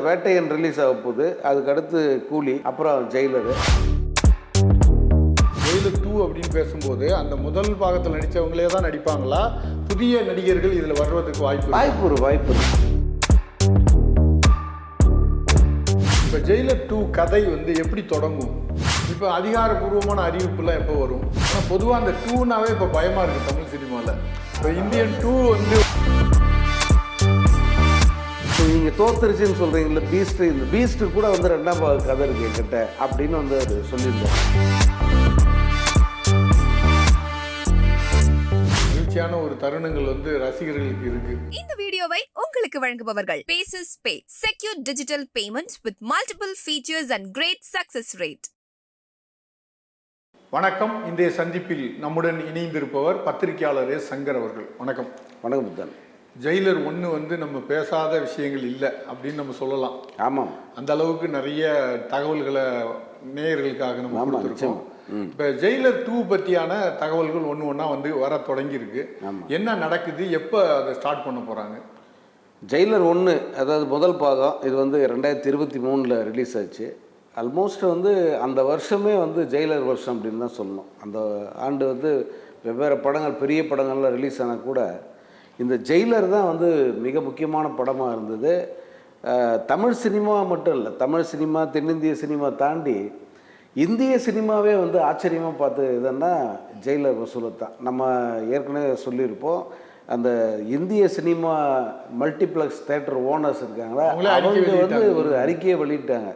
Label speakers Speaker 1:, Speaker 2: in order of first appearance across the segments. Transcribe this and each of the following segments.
Speaker 1: Vettaiyan release ஆக போகுது, அதுக்கு அடுத்து கூலி, அப்புறம் ஜெயிலர்.
Speaker 2: ஜெயிலர் 2 அப்படின்னு பேசும்போது அந்த முதல் பாகத்தில் நடித்தவங்களே தான் நடிப்பாங்களா, புதிய நடிகர்கள் இதில் வர்றதுக்கு
Speaker 1: வாய்ப்பு.
Speaker 2: இப்போ ஜெயிலர் 2 கதை எப்படி தொடங்கும்? இப்போ அதிகாரப்பூர்வமான அறிவிப்புலாம் எப்போ வரும்? ஆனால் பொதுவாக அந்த 2னாவே இப்போ பயமாக இருக்குது தமிழ் சினிமாவில். இப்போ இந்தியன் 2
Speaker 1: நீங்கள் தோத்துருச்சுன்னு சொல்கிறீங்களா பீஸ்ட்டு, இந்த பீஸ்ட்டு கூட ரெண்டாம் பாக கதை இருக்குது என்கிட்ட அப்படின்னு அது சொல்லியிருந்தேன்.
Speaker 2: மகிழ்ச்சியான ஒரு தருணங்கள் ரசிகர்களுக்கு இருக்கு.
Speaker 3: இந்த வீடியோவை உங்களுக்கு வழங்குபவர்கள் Paces Pay, secure digital payments with multiple features and great success rate.
Speaker 2: வணக்கம். இன்றைய சந்திப்பில் நம்முடன் இணைந்திருப்பவர் பத்திரிகையாளர் எஸ். சங்கர் அவர்கள். வணக்கம்.
Speaker 1: வணக்கம் புத்தன்.
Speaker 2: ஜெயிலர் 1 நம்ம பேசாத விஷயங்கள் இல்லை அப்படின்னு நம்ம சொல்லலாம்.
Speaker 1: ஆமாம்,
Speaker 2: அந்த அளவுக்கு நிறைய தகவல்களை நேயர்களுக்காக நம்ம கொடுத்துருக்கோம். இப்போ ஜெயிலர் 2 பற்றியான தகவல்கள் ஒன்றா வர தொடங்கியிருக்கு. என்ன நடக்குது, எப்போ அதை ஸ்டார்ட் பண்ண போகிறாங்க?
Speaker 1: ஜெயிலர் 1 அதாவது முதல் பாகம் இது 2023 ரிலீஸ் ஆச்சு. ஆல்மோஸ்ட் அந்த வருஷமே ஜெயிலர் வருஷம் அப்படின்னு தான் சொல்லணும். அந்த ஆண்டு வெவ்வேறு படங்கள், பெரிய படங்கள்லாம் ரிலீஸ் ஆனால் கூட இந்த ஜெயிலர் தான் மிக முக்கியமான படமாக இருந்தது. தமிழ் சினிமா மட்டும் இல்லை, தமிழ் சினிமா, தென்னிந்திய சினிமா தாண்டி இந்திய சினிமாவே ஆச்சரியமாக பார்த்து இதுன்னா ஜெயிலர் வசூலை தான். நம்ம ஏற்கனவே சொல்லியிருப்போம், அந்த இந்திய சினிமா மல்டிப்ளெக்ஸ் தேட்டர் ஓனர்ஸ் இருக்காங்களா, அவங்க ஒரு அறிக்கையை வெளியிட்டாங்க.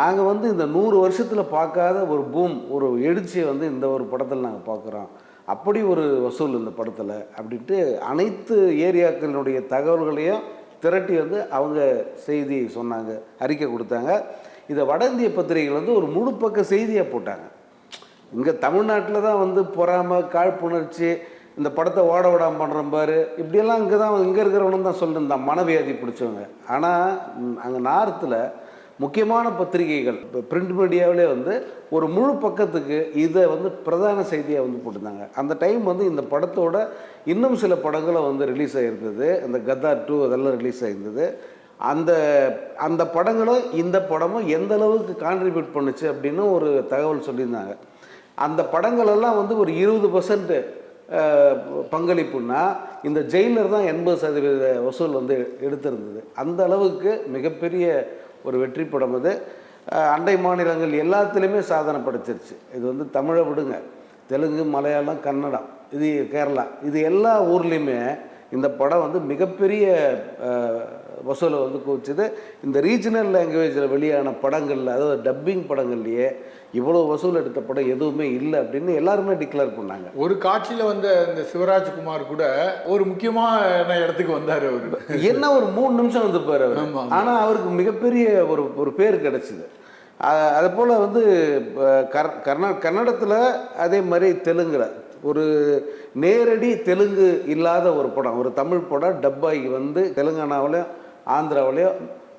Speaker 1: நாங்கள் இந்த 100 வருஷத்தில் பார்க்காத ஒரு பூம், ஒரு எழுச்சியை இந்த ஒரு படத்தில் நாங்கள் பார்க்குறோம். அப்படி ஒரு வசூல் இந்த படத்தில் அப்படின்ட்டு அனைத்து ஏரியாக்களினுடைய தகவல்களையும் திரட்டி அவங்க செய்தி சொன்னாங்க, அறிக்கை கொடுத்தாங்க. இதை வட இந்திய பத்திரிகைகள் ஒரு முழு பக்க செய்தியாக போட்டாங்க. இங்கே தமிழ்நாட்டில் தான் பொறாமல், காழ்ப்புணர்ச்சி, இந்த படத்தை ஓட விடாமல் பண்ணுற பாரு, இப்படியெல்லாம் இங்கே இருக்கிறவனு தான் சொல்லியிருந்தான், மனவியாதி பிடிச்சவங்க. ஆனால் அங்கே நார்த்தில் முக்கியமான பத்திரிகைகள், இப்போ பிரிண்ட் மீடியாவிலே ஒரு முழு பக்கத்துக்கு இதை பிரதான செய்தியாக போட்டிருந்தாங்க. அந்த டைம் இந்த படத்தோட இன்னும் சில படங்களும் ரிலீஸ் ஆகிருந்தது. அந்த கத்தார் 2 அதெல்லாம் ரிலீஸ் ஆகிருந்தது. அந்த படங்களும் இந்த படமும் எந்த அளவுக்கு கான்ட்ரிபியூட் பண்ணுச்சு அப்படின்னு ஒரு தகவல் சொல்லியிருந்தாங்க. அந்த படங்களெல்லாம் ஒரு 20% பங்களிப்புன்னா இந்த ஜெயிலர் தான் 80% வசூல் எடுத்திருந்தது. அந்த அளவுக்கு மிகப்பெரிய ஒரு வெற்றி படம். அது அண்டை மாநிலங்கள் எல்லாத்துலேயுமே சாதனை படைச்சிருச்சு. இது தமிழை விடுங்க, தெலுங்கு, மலையாளம், கன்னடம், இது கேரளா, இது எல்லா ஊர்லேயுமே இந்த படம் மிகப்பெரிய வசூலை குவிச்சுது. இந்த ரீஜனல் லாங்குவேஜில் வெளியான படங்களில், அதாவது டப்பிங் படங்கள்லையே இவ்வளோ வசூல் எடுத்த படம் எதுவுமே இல்லை அப்படின்னு எல்லாருமே டிக்ளேர் பண்ணாங்க.
Speaker 2: ஒரு காட்சியில் இந்த சிவராஜ்குமார் கூட ஒரு முக்கியமான இடத்துக்கு வந்தார். அவர்
Speaker 1: என்ன ஒரு 3 நிமிஷம் வந்திருப்பார் அவர். ஆனால் அவருக்கு மிகப்பெரிய ஒரு பேர் கிடச்சிது. அதே போல் கன்னடத்தில், அதே மாதிரி தெலுங்குல ஒரு நேரடி தெலுங்கு இல்லாத ஒரு படம், ஒரு தமிழ் படம் டப்பாகி தெலுங்கானாவிலையும் ஆந்திராவிலையும்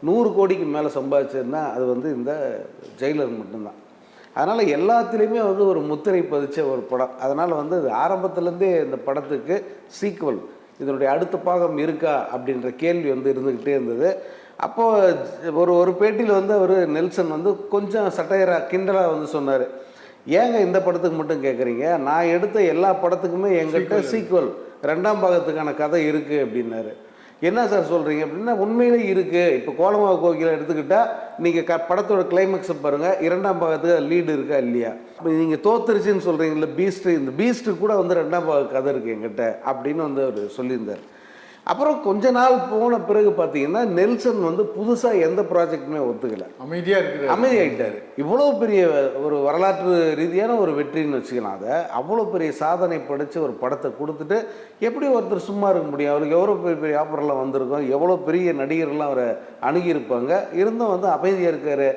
Speaker 1: 100 கோடிக்கு மேலே சம்பாதிச்சதுன்னா அது இந்த ஜெயிலர் மட்டும்தான். அதனால் எல்லாத்துலேயுமே ஒரு முத்திரை பதிச்ச ஒரு படம். அதனால் இது ஆரம்பத்துலேருந்தே இந்த படத்துக்கு சீக்வல், இதனுடைய அடுத்த பாகம் இருக்கா அப்படின்ற கேள்வி இருந்துக்கிட்டே இருந்தது. அப்போது ஒரு பேட்டியில் அவர் நெல்சன் கொஞ்சம் சட்டையராக கிண்டலாக சொன்னார், ஏங்க இந்த படத்துக்கு மட்டும் கேட்குறீங்க, நான் எடுத்த எல்லா படத்துக்குமே எங்கிட்ட சீக்வல், 2ஆம் பாகத்துக்கான கதை இருக்குது அப்படின்னாரு. என்ன சார் சொல்கிறீங்க அப்படின்னா, உண்மையிலே இருக்குது. இப்போ கோலமாவு கோகிலை எடுத்துக்கிட்டால் நீங்கள் படத்தோட கிளைமேக்ஸை பாருங்கள், 2ஆம் பாகத்துக்கு லீடு இருக்கா இல்லையா. இப்போ நீங்கள் தோத்துருச்சுன்னு சொல்கிறீங்களா பீஸ்ட்டு, இந்த பீஸ்ட்டு கூட 2ஆம் பாக கதை இருக்குது எங்கிட்ட அப்படின்னு அவர் சொல்லியிருந்தார். அப்புறம் கொஞ்ச நாள் போன பிறகு பார்த்தீங்கன்னா நெல்சன் புதுசாக எந்த ப்ராஜெக்டுமே ஒத்துக்கலை, அமைதியாகிட்டார். இவ்வளோ பெரிய ஒரு வரலாற்று ரீதியான ஒரு வெற்றின்னு வச்சுக்கலாம். அதை அவ்வளோ பெரிய சாதனை படைச்ச ஒரு படத்தை கொடுத்துட்டு எப்படி ஒருத்தர் சும்மா இருக்க முடியும்? அவருக்கு எவ்வளோ பெரிய பெரிய ஆஃபர்லாம் வந்திருக்கும், எவ்வளோ பெரிய நடிகர்லாம் அவரை அணுகியிருப்பாங்க, இருந்தும் அமைதியாக இருக்கார்.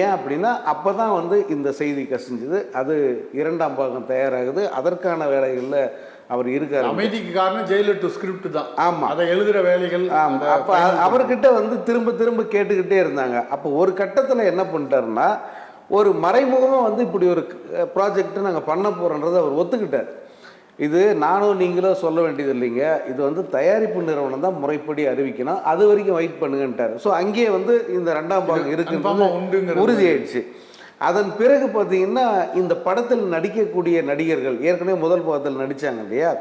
Speaker 1: ஏன் அப்படின்னா அப்போ தான் இந்த செய்தி கசிஞ்சுது. அது 2ஆம் பாகம் தயாராகுது, அதற்கான வேலைகளில் அவர் இருக்கார்.
Speaker 2: அமைதிக்கு காரணம் ஜெயிலர் 2 ஸ்கிரிப்ட் தான்.
Speaker 1: ஆமாம்,
Speaker 2: அதை எழுதுகிற வேலைகள்.
Speaker 1: அப்போ அவர்கிட்ட திரும்ப திரும்ப கேட்டுக்கிட்டே இருந்தாங்க. அப்போ ஒரு கட்டத்தில் என்ன பண்ணிட்டாருன்னா, ஒரு மறைமுகமாக இப்படி ஒரு ப்ராஜெக்ட் நாங்கள் பண்ண போகிறோன்றதை அவர் ஒத்துக்கிட்டார். இது நானும் நீங்களும் சொல்ல வேண்டியது இல்லைங்க, இது வந்து தயாரிப்பு நிறுவனம் தான் முறைப்படி அறிவிக்கணும், அது வரைக்கும் வெயிட் பண்ணுங்கன்ட்டார். ஸோ அங்கேயே வந்து இந்த 2ஆம் பாகம் இருக்குன்றது உறுதியாயிடுச்சு. அதன் பிறகு பார்த்தீங்கன்னா இந்த படத்தில் நடிக்கக்கூடிய நடிகர்கள் ஏற்கனவே முதல் பாகத்தில் நடித்தாங்க இல்லையா,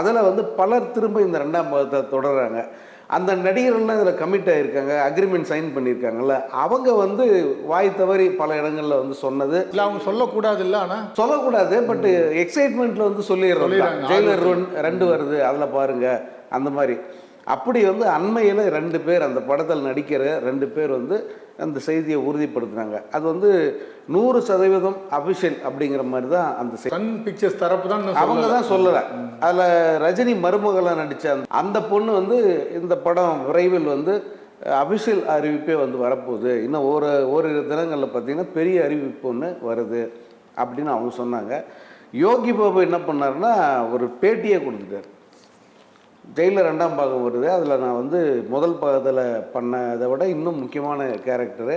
Speaker 1: அதில் வந்து பலர் திரும்ப இந்த 2ஆம் பாகத்தை தொடர்றாங்க. அந்த நடிகர்கள்லாம் இதில் கமிட் ஆகியிருக்காங்க, அக்ரிமெண்ட் சைன் பண்ணியிருக்காங்கல்ல, அவங்க வந்து வாய் தவறி பல இடங்களில் வந்து சொன்னது
Speaker 2: இல்லை, அவங்க சொல்லக்கூடாது இல்லை, ஆனால்
Speaker 1: சொல்லக்கூடாது, பட் எக்ஸைட்மெண்ட்டில் வந்து சொல்லிடுறாங்க ஜெயிலர் 2 வருது அதில் பாருங்க அந்த மாதிரி. அப்படி வந்து அண்மையில் 2 பேர் அந்த படத்தில் நடிக்கிற 2 பேர் வந்து அந்த செய்தியை உறுதிப்படுத்துனாங்க. அது வந்து 100% அஃபிஷியல் அப்படிங்கிற மாதிரி தான் அந்த
Speaker 2: சன் பிக்சர்ஸ் தரப்பு தான்
Speaker 1: அவங்க தான் சொல்லலை. அதில் ரஜினி மருமகளாக நடித்த அந்த பொண்ணு வந்து இந்த படம் விரைவில் வந்து அஃபிஷியல் அறிவிப்பே வந்து வரப்போகுது, இன்னும் ஓரிரு தினங்களில் பார்த்திங்கன்னா பெரிய அறிவிப்பு ஒன்று வருது அப்படின்னு அவங்க சொன்னாங்க. யோகி பாபு என்ன பண்ணாருன்னா ஒரு பேட்டியை கொடுத்துட்டார். ஜெயிலர் 2ஆம் பாகம் வருது, அதில் நான் வந்து முதல் பாகத்தில் பண்ணதை விட இன்னும் முக்கியமான கேரக்டரு,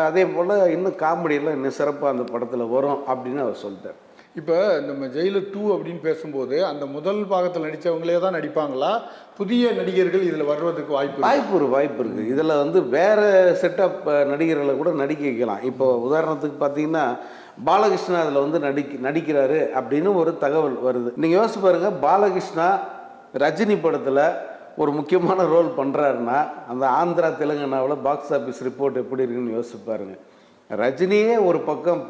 Speaker 1: அதே போல் இன்னும் காமெடியெல்லாம் இன்னும் சிறப்பாக அந்த படத்தில் வரும் அப்படின்னு அவர் சொல்லிட்டார்.
Speaker 2: இப்போ நம்ம ஜெயிலர் 2 அப்படின்னு பேசும்போது அந்த முதல் பாகத்தில் நடித்தவங்களே தான் நடிப்பாங்களா, புதிய நடிகர்கள் இதில் வர்றதுக்கு வாய்ப்பு
Speaker 1: இருக்குது. இதில் வந்து வேறு செட்டப் நடிகர்களை கூட நடிக்க வைக்கலாம். இப்போ உதாரணத்துக்கு பார்த்தீங்கன்னா பாலகிருஷ்ணா அதில் வந்து நடிக்கிறாரு அப்படின்னு ஒரு தகவல் வருது. நீங்கள் யோசிச்சு பாருங்கள், பாலகிருஷ்ணா ரஜினி படத்தில் ஒரு முக்கியமான ரோல் பண்ணுறாருன்னா அந்த ஆந்திரா தெலுங்கானாவில் பாக்ஸ் ஆஃபீஸ் ரிப்போர்ட் எப்படி இருக்குன்னு யோசிச்சு பாருங்க. ரஜினியே ஒரு பக்கம்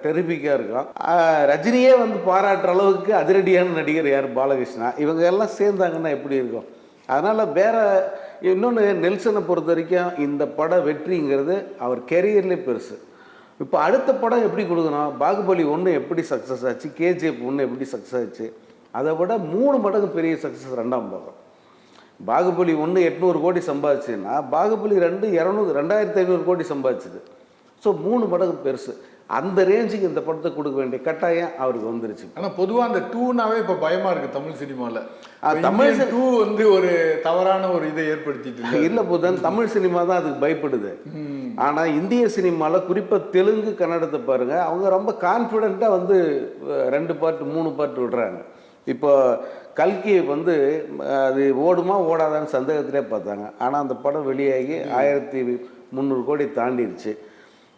Speaker 1: டெரிபிக்காக இருக்கும், ரஜினியே வந்து பாராட்டுற அளவுக்கு அதிரடியான நடிகர் யார், பாலகிருஷ்ணா. இவங்க எல்லாம் சேர்ந்தாங்கன்னா எப்படி இருக்கும்? அதனால் வேற இன்னொன்று, நெல்சனை பொறுத்த வரைக்கும் இந்த பட வெற்றிங்கிறது அவர் கெரியர்லேயே பெருசு. இப்போ அடுத்த படம் எப்படி கொடுக்கணும், பாகுபலி 1 எப்படி சக்ஸஸ் ஆச்சு, KGF 1 எப்படி சக்ஸஸ் ஆச்சு, அதை விட 3 மடங்கு பெரிய சக்ஸஸ் 2ஆம் பாகம். பாகுபலி 1 800 கோடி சம்பாதிச்சுன்னா பாகுபலி 2 2500 கோடி சம்பாதிச்சுது. ஸோ 3 மடங்கு பெருசு. அந்த ரேஞ்சுக்கு இந்த படத்தை கொடுக்க வேண்டிய கட்டாயம் அவருக்கு வந்துருச்சு.
Speaker 2: ஆனால் பொதுவாக அந்த 2னாவே இப்போ பயமாக இருக்குது தமிழ் சினிமாவில். தமிழ் 2 வந்து ஒரு தவறான ஒரு இதை ஏற்படுத்திட்டு
Speaker 1: இல்லை புதன், தமிழ் சினிமா தான் அதுக்கு பயப்படுது. ஆனால் இந்திய சினிமாவில் குறிப்பாக தெலுங்கு கன்னடத்தை பாருங்கள், அவங்க ரொம்ப கான்ஃபிடெண்ட்டாக வந்து 2 பார்ட் 3 பார்ட் விடுறாங்க. இப்போ கல்கி வந்து அது ஓடுமா ஓடாதான்னு சந்தேகத்திலே பார்த்தாங்க, ஆனால் அந்த படம் வெளியாகி 1300 கோடி தாண்டிடுச்சு.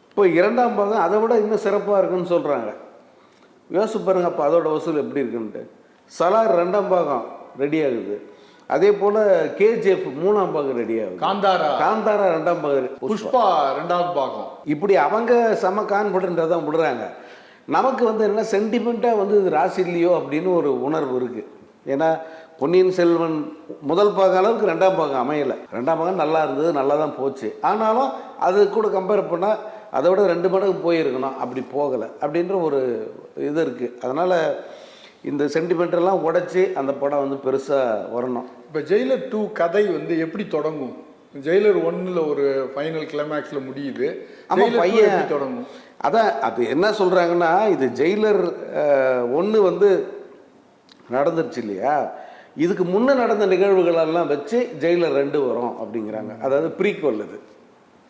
Speaker 1: இப்போ 2ஆம் பாகம் அதை விட இன்னும் சிறப்பாக இருக்குன்னு சொல்கிறாங்க. யோசிச்சு பாருங்க அப்போ அதோட வசூல் எப்படி இருக்குன்ட்டு. சலார் 2ஆம் பாகம் ரெடி ஆகுது, அதே போல் KGF 3ஆம் பாகம் ரெடி ஆகுது, காந்தாரா 2ஆம் பாகம்,
Speaker 2: புஷ்பா 2ஆவது பாகம்,
Speaker 1: இப்படி அவங்க செம கான்ஃபிடென்ட்டாக தான் விடுறாங்க. நமக்கு வந்து என்ன சென்டிமெண்ட்டாக வந்து இது ராசி இல்லையோ அப்படின்னு ஒரு உணர்வு இருக்குது. ஏன்னா பொன்னியின் செல்வன் முதல் பாகம் அளவுக்கு 2ஆம் பாகம் அமையலை. 2ஆம் பாகம் நல்லா இருந்தது, நல்லா தான் போச்சு. ஆனாலும் அது கூட கம்பேர் பண்ணால் அதை விட 2 மடங்கு போயிருக்கணும், அப்படி போகலை அப்படின்ற ஒரு இது இருக்குது. அதனால் இந்த சென்டிமெண்டெல்லாம் உடைச்சி அந்த படம் வந்து பெருசாக வரணும்.
Speaker 2: இப்போ ஜெயிலர் 2 கதை வந்து எப்படி தொடங்கும்? ஜெயிலர் 1ல் ஒரு ஃபைனல் கிளைமேக்ஸில் முடியுது,
Speaker 1: ஆமாம் பையன்
Speaker 2: தொடங்கும்.
Speaker 1: அதான் அது என்ன சொல்கிறாங்கன்னா, இது ஜெயிலர் 1 வந்து நடந்துருச்சு இல்லையா, இதுக்கு முன்னே நடந்த நிகழ்வுகளெல்லாம் வச்சு ஜெயிலர் 2 வரும் அப்படிங்கிறாங்க. அதாவது ப்ரீக்வல் இது.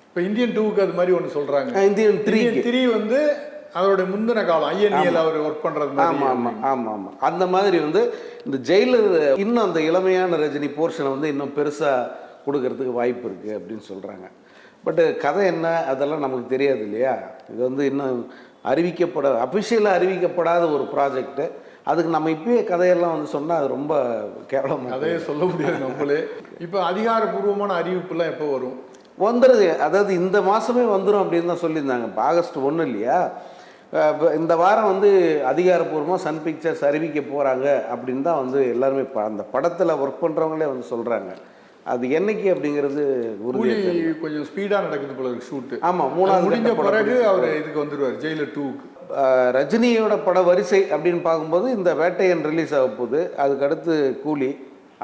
Speaker 2: இப்போ இந்தியன் 2க்கு அது மாதிரி ஒன்று சொல்கிறாங்க.
Speaker 1: இந்தியன் 3
Speaker 2: வந்து அதோட முந்தின காலம் INL அவர் ஒர்க் பண்ணுறது.
Speaker 1: ஆமாம் அந்த மாதிரி வந்து இந்த ஜெயிலர் இன்னும் அந்த இளமையான ரஜினி போர்ஷனை வந்து இன்னும் பெருசாக கொடுக்கறதுக்கு வாய்ப்பு இருக்குது அப்படின்னு சொல்கிறாங்க. பட்டு கதை என்ன அதெல்லாம் நமக்கு தெரியாது இல்லையா. இது வந்து இன்னும் அஃபிஷியலாக அறிவிக்கப்படாத ஒரு ப்ராஜெக்ட்டு. அதுக்கு நம்ம இப்பயே கதையெல்லாம் வந்து சொன்னால் அது ரொம்ப கேவலமாக,
Speaker 2: கதையை சொல்ல முடியாது நம்மளே. இப்போ அதிகாரப்பூர்வமான அறிவிப்புலாம் எப்போ வரும்?
Speaker 1: வந்துடுது, அதாவது இந்த மாதமே வந்துடும் அப்படின்னு தான் சொல்லியிருந்தாங்க. இப்போ ஆகஸ்ட் 1 இல்லையா, இந்த வாரம் வந்து அதிகாரப்பூர்வமாக சன் பிக்சர்ஸ் அறிவிக்க போகிறாங்க அப்படின்னு தான் வந்து எல்லாருமே அந்த படத்தில் ஒர்க் பண்ணுறவங்களே வந்து சொல்கிறாங்க. அது என்னைக்கு அப்படிங்கிறது
Speaker 2: கொஞ்சம் ஸ்பீடாக நடக்குது போல ஷூட்டு.
Speaker 1: ஆமாம், 3வது
Speaker 2: முடிஞ்ச பிறகு அவர் இதுக்கு வந்துடுவார் ஜெயிலர் 2க்கு.
Speaker 1: ரஜினியோட பட வரிசை அப்படின்னு பார்க்கும்போது இந்த வேட்டையன் ரிலீஸ் ஆக போகுது, அதுக்கு அடுத்து கூலி,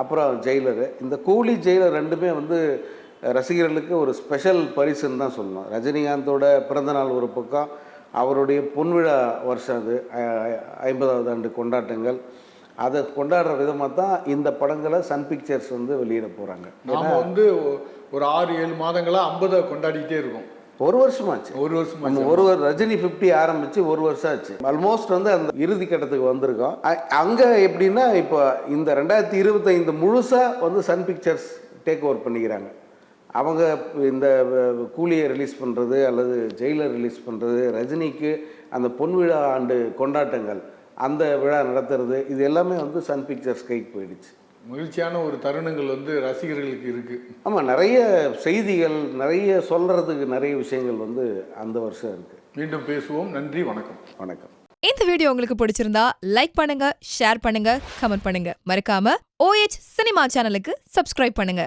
Speaker 1: அப்புறம் ஜெயிலரு. இந்த கூலி ஜெயிலர் 2மே வந்து ரசிகர்களுக்கு ஒரு ஸ்பெஷல் பரிசுன்னு தான் சொல்லணும். ரஜினிகாந்தோட பிறந்தநாள் ஒரு பக்கம், அவருடைய பொன்விழா வருஷம் அது 50வது ஆண்டு கொண்டாட்டங்கள், அதை கொண்டாடுற விதமாக தான் இந்த படங்களை சன் பிக்சர்ஸ் வந்து வெளியிட போகிறாங்க.
Speaker 2: நாம் வந்து ஒரு 6-7 மாதங்களாக 50 கொண்டாடிக்கிட்டே இருக்கும்.
Speaker 1: ஒரு வருஷமாச்சு.
Speaker 2: ஒரு வருஷமா
Speaker 1: நம்ம ரஜினி 50 ஆரம்பிச்சு ஒரு வருஷம் ஆச்சு. ஆல்மோஸ்ட் வந்து அந்த இறுதி கட்டத்துக்கு வந்திருக்கோம். அங்கே எப்படின்னா இப்போ இந்த 2025 முழுசாக வந்து சன் பிக்சர்ஸ் டேக் ஓவர் பண்ணிக்கிறாங்க. அவங்க இந்த கூலியை ரிலீஸ் பண்ணுறது அல்லது ஜெயிலர் ரிலீஸ் பண்ணுறது, ரஜினிக்கு அந்த பொன்விழா ஆண்டு கொண்டாட்டங்கள் அந்த விழா நடத்துறது, இது எல்லாமே வந்து சன் பிக்சர்ஸ் கைக்கு போயிடுச்சு.
Speaker 2: மகிழ்ச்சியான ஒரு தருணங்கள் வந்து ரசிகர்களுக்கு இருக்கு.
Speaker 1: ஆமாம், நிறைய செய்திகள், நிறைய சொல்கிறதுக்கு நிறைய விஷயங்கள் வந்து அந்த வருஷம் இருக்குது.
Speaker 2: மீண்டும் பேசுவோம். நன்றி, வணக்கம்.
Speaker 1: வணக்கம்.
Speaker 3: இந்த வீடியோ உங்களுக்கு பிடிச்சிருந்தா லைக் பண்ணுங்க, ஷேர் பண்ணுங்க, கமெண்ட் பண்ணுங்க. மறக்காம OH சினிமா சேனலுக்கு சப்ஸ்கிரைப் பண்ணுங்க.